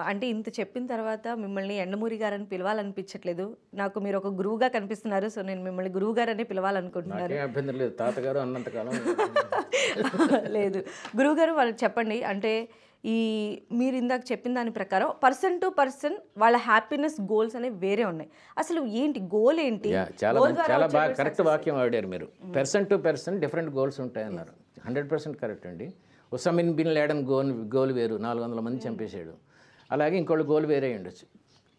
అంటే ఇంత చెప్పిన తర్వాత మిమ్మల్ని ఎండమూరి గారని పిలవాలనిపించట్లేదు. నాకు మీరు ఒక గురువుగా కనిపిస్తున్నారు. సో, నేను మిమ్మల్ని గురువుగారనే పిలవాలనుకుంటున్నాను. నాకేం అభ్యంతరం లేదు. తాతగారు అన్నంతకాలం లేదు. గురువుగారు వాళ్ళకి చెప్పండి. అంటే ఈ మీరు ఇందాక చెప్పిన దాని ప్రకారం పర్సన్ టు పర్సన్ వాళ్ళ హ్యాపీనెస్ గోల్స్ అనేవి వేరే ఉన్నాయి. అసలు ఏంటి గోల్ ఏంటి? చాలా గోల్ ద్వారా చాలా వచ్చే బాగా కరెక్ట్ వాక్యం వాడారు మీరు. Person to person different goals ఉంటాయన్నారు. 100% కరెక్ట్ అండి. ఉసామిన్ బిన్ లాడెన్ గోల్ వేరు, 400 మంది చంపేశాడు. అలాగే ఇంకోళ్ళ గోల్ వేరే ఉండొచ్చు.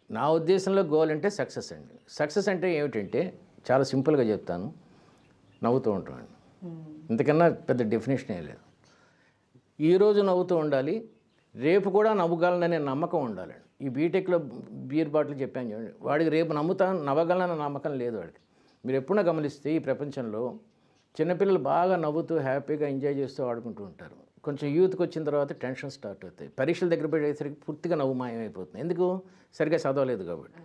నా ఉద్దేశంలో గోల్ అంటే సక్సెస్ అండి. సక్సెస్ అంటే ఏమిటంటే చాలా సింపుల్గా చెప్తాను, నవ్వుతూ ఉంటామండి. ఇంతకన్నా పెద్ద డెఫినేషన్ ఏం లేదు. ఈరోజు నవ్వుతూ ఉండాలి, రేపు కూడా నవ్వగలననే నమ్మకం ఉండాలండి. ఈ బీటెక్లో బీర్ బాటిల్ చెప్పాను చూడండి, వాడికి రేపు నవ్వగలనన్న నమ్మకం లేదు వాడికి. మీరు ఎప్పుడైనా గమనిస్తే ఈ ప్రపంచంలో చిన్నపిల్లలు బాగా నవ్వుతూ హ్యాపీగా ఎంజాయ్ చేస్తూ ఆడుకుంటూ ఉంటారు. కొంచెం యూత్కి వచ్చిన తర్వాత టెన్షన్ స్టార్ట్ అవుతాయి. పరీక్షల దగ్గర పెట్టేసరికి పూర్తిగా నవ్వు మాయమైపోతుంది. ఎందుకు? సరిగ్గా చదవలేదు కాబట్టి.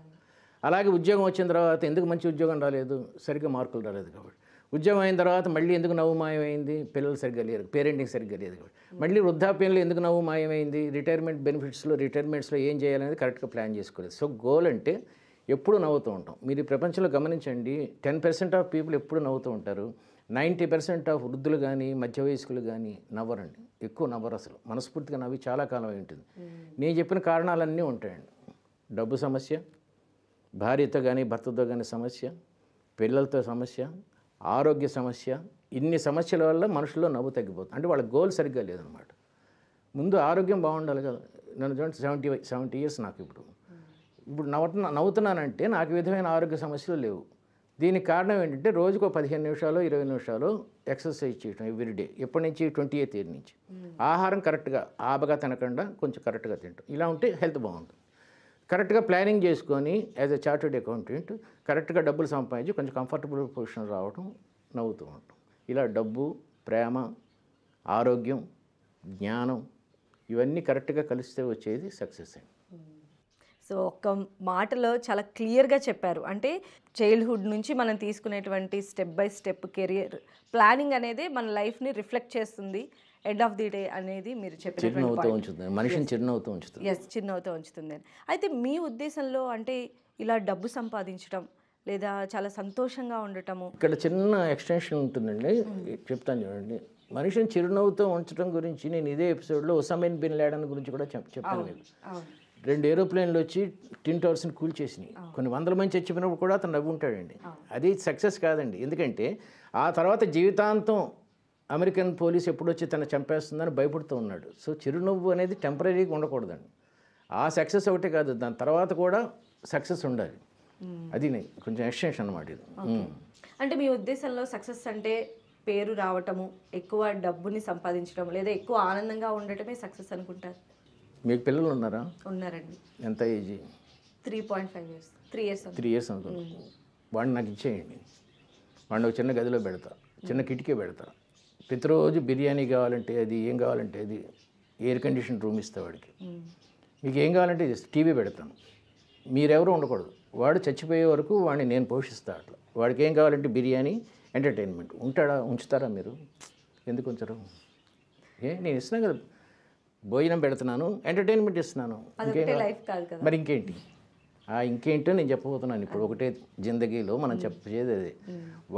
అలాగే ఉద్యోగం వచ్చిన తర్వాత ఎందుకు మంచి ఉద్యోగం రాలేదు? సరిగ్గా మార్కులు రాలేదు కాబట్టి. ఉద్యోగం అయిన తర్వాత మళ్ళీ ఎందుకు నవ్వు మాయమైంది? పిల్లలు సరిగ్గా లేరు, పేరెంటింగ్ సరిగ్గా లేదు కాబట్టి. మళ్ళీ వృద్ధాప్యంలో ఎందుకు నవ్వు మాయమైంది? రిటైర్మెంట్స్లో ఏం చేయాలనేది కరెక్ట్గా ప్లాన్ చేసుకోలేదు. సో గోల్ అంటే ఎప్పుడు నవ్వుతూ ఉంటాం. మీరు ఈ ప్రపంచంలో గమనించండి, 10% ఆఫ్ పీపుల్ ఎప్పుడు నవ్వుతూ ఉంటారు. 90% ఆఫ్ వృద్ధులు కానీ మధ్య వయస్కులు కానీ నవ్వరండి. ఎక్కువ నవ్వరు అసలు. మనస్ఫూర్తిగా నవ్వి చాలా కాలం అయి ఉంటుంది. నేను చెప్పిన కారణాలన్నీ ఉంటాయండి. డబ్బు సమస్య, భార్యతో కానీ భర్తతో కానీ సమస్య, పిల్లలతో సమస్య, ఆరోగ్య సమస్య, ఇన్ని సమస్యల వల్ల మనుషుల్లో నవ్వు తగ్గిపోతుంది. అంటే వాళ్ళ గోల్ సరిగ్గా లేదనమాట. ముందు ఆరోగ్యం బాగుండాలి కదా. నన్ను చూడండి, 70 ఇయర్స్ నాకు ఇప్పుడు నవ్వుతున్నానంటే నాకు ఈ విధమైన ఆరోగ్య సమస్యలు లేవు. దీనికి కారణం ఏంటంటే రోజుకు 15 నిమిషాలు 20 నిమిషాలు ఎక్సర్సైజ్ చేయటం ఎవ్రీడే. ఎప్పటి నుంచి? 28th ఇయర్ నుంచి. ఆహారం కరెక్ట్గా ఆబగా తినకుండా కొంచెం కరెక్ట్గా తింటాం. ఇలా ఉంటే హెల్త్ బాగుంటుంది. కరెక్ట్గా ప్లానింగ్ చేసుకొని యాజ్ ఎ చార్టెడ్ అకౌంటెంట్ కరెక్ట్గా డబ్బులు సంపాదించి కొంచెం కంఫర్టబుల్ పొజిషన్ రావటం, నవ్వుతూ ఉంటాం. ఇలా డబ్బు, ప్రేమ, ఆరోగ్యం, జ్ఞానం ఇవన్నీ కరెక్ట్గా కలిస్తే వచ్చేది సక్సెస్ అండి. సో ఒక్క మాటలో చాలా క్లియర్గా చెప్పారు. అంటే చైల్డ్హుడ్ నుంచి మనం తీసుకునేటువంటి step by step career planning అనేది మన లైఫ్ని రిఫ్లెక్ట్ చేస్తుంది. ఎండ్ ఆఫ్ ది డే అనేది మీరు చిరునవ్వుతో ఉంచుతుంది, మనిషిని చిరునవ్వుతో ఉంచుతుంది. చిరునవ్వుతో ఉంచుతుంది. అయితే మీ ఉద్దేశంలో అంటే ఇలా డబ్బు సంపాదించడం లేదా చాలా సంతోషంగా ఉండటము, ఇక్కడ చిన్న ఎక్స్టెన్షన్ ఉంటుందండి, చెప్తాను చూడండి. మనిషిని చిరునవ్వుతో ఉంచడం గురించి నేను ఇదే ఎపిసోడ్లో ఉసామిన్ బిన్ లాడెన్ గురించి కూడా చెప్పాను మీకు. 2 ఏరోప్లేన్లు వచ్చి ట్విన్ టవర్స్ని కూల్చేసినాయి. కొన్ని వందల మంది చచ్చిపోయినప్పుడు కూడా అతను నవ్వు ఉంటాడండి. అది సక్సెస్ కాదండి. ఎందుకంటే ఆ తర్వాత జీవితాంతం అమెరికన్ పోలీస్ ఎప్పుడు వచ్చి తను చంపేస్తుందని భయపడుతూ ఉన్నాడు. సో చిరునవ్వు అనేది టెంపరీగా ఉండకూడదండి. ఆ సక్సెస్ ఒకటే కాదు, దాని తర్వాత కూడా సక్సెస్ ఉండాలి. అది కొంచెం ఎక్స్టెన్షన్ అన్నమాట ఇది. అంటే మీ ఉద్దేశంలో సక్సెస్ అంటే పేరు రావటము, ఎక్కువ డబ్బుని సంపాదించడం లేదా ఎక్కువ ఆనందంగా ఉండటమే సక్సెస్ అనుకుంటారు? మీకు పిల్లలు ఉన్నారా? ఉన్నారండి. ఎంత ఏజ్? 3.5 years. 3 years. 3 years అనుకో. వాడిని నాకు ఇచ్చేయండి. వాడిని ఒక చిన్న గదిలో పెడతా, చిన్న కిటికీ పెడతా. ప్రతిరోజు బిర్యానీ కావాలంటే అది, ఏం కావాలంటే అది, ఎయిర్ కండిషన్ రూమ్ ఇస్తా వాడికి. మీకు ఏం కావాలంటే టీవీ పెడతాను. మీరెవరూ ఉండకూడదు. వాడు చచ్చిపోయే వరకు వాడిని నేను పోషిస్తా. అట్లా వాడికి ఏం కావాలంటే బిర్యానీ, ఎంటర్టైన్మెంట్. ఉంచుతారా మీరు? ఎందుకు ఉంచరు? నేను ఇస్తున్నాను కదా, భోజనం పెడుతున్నాను, ఎంటర్టైన్మెంట్ ఇస్తున్నాను. మరి ఇంకేంటి? ఇంకేంటో నేను చెప్పబోతున్నాను ఇప్పుడు. ఒకటే జిందగీలో మనం చెప్పేది అదే.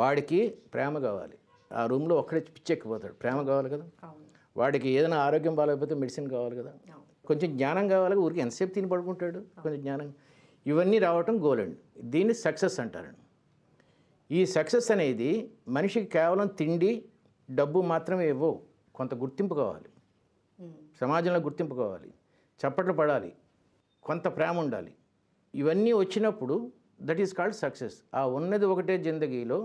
వాడికి ప్రేమ కావాలి. ఆ రూమ్లో ఒక్కడే పిచ్చెక్కిపోతాడు. ప్రేమ కావాలి కదా. వాడికి ఏదైనా ఆరోగ్యం బాగాలేకపోతే మెడిసిన్ కావాలి కదా. కొంచెం జ్ఞానం కావాలి. ఊరికి ఎంతసేపు తిని పడుకుంటాడు? కొంచెం జ్ఞానం. ఇవన్నీ రావటం గోల్ అండి. దీన్ని సక్సెస్ అంటారండి. ఈ సక్సెస్ అనేది మనిషికి కేవలం తిండి, డబ్బు మాత్రమే ఇవ్వవు. కొంత గుర్తింపు కావాలి, సమాజంలో గుర్తింపు కావాలి, చప్పట్లు పడాలి, కొంత ప్రేమ ఉండాలి. ఇవన్నీ వచ్చినప్పుడు దట్ ఈస్ కాల్డ్ సక్సెస్. ఆ ఉన్నది ఒకటే జిందగీలో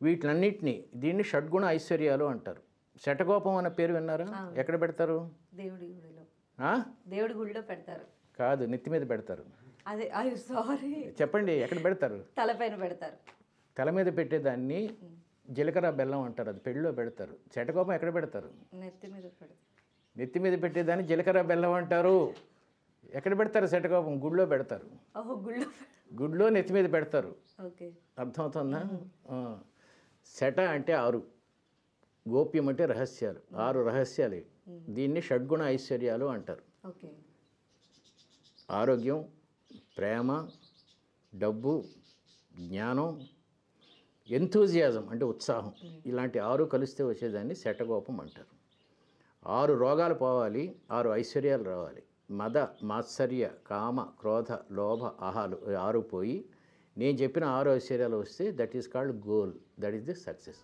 వీటిలన్నింటినీ దీన్ని షడ్గుణ ఐశ్వర్యాలు అంటారు. శటకోపం అన్న పేరు విన్నారా? ఎక్కడ పెడతారు? దేవుడి గుడిలో పెడతారు. కాదు, నెత్తి మీద పెడతారు. అదే సారీ, చెప్పండి, ఎక్కడ పెడతారు? తలపైన పెడతారు. తల మీద పెట్టేదాన్ని జీలకర్ర బెల్లం అంటారు. అది పెళ్ళిలో పెడతారు. శటకోపం ఎక్కడ పెడతారు? నెత్తి మీద పెడతారు. నెత్తి మీద పెట్టేదాన్ని జీలకర్ర బెల్లం అంటారు. ఎక్కడ పెడతారు? శటకోపం గుడిలో పెడతారు. గుడిలో నెత్తి మీద పెడతారు. అర్థమవుతుందా? శట అంటే 6, గోప్యం అంటే రహస్యాలు. 6 రహస్యాలు. దీన్ని షడ్గుణ ఐశ్వర్యాలు అంటారు. ఆరోగ్యం, ప్రేమ, డబ్బు, జ్ఞానం, ఎంతూజియాజం అంటే ఉత్సాహం, ఇలాంటి 6 కలిస్తే వచ్చేదాన్ని శఠగోపం అంటారు. 6 రోగాలు పోవాలి, 6 ఐశ్వర్యాలు రావాలి. మద, మాత్సర్య, కామ, క్రోధ, లోభ, అహాలు 6 పోయి నేను చెప్పిన 6 ఐశ్వర్యాలు వస్తే that is called goal, that is the success.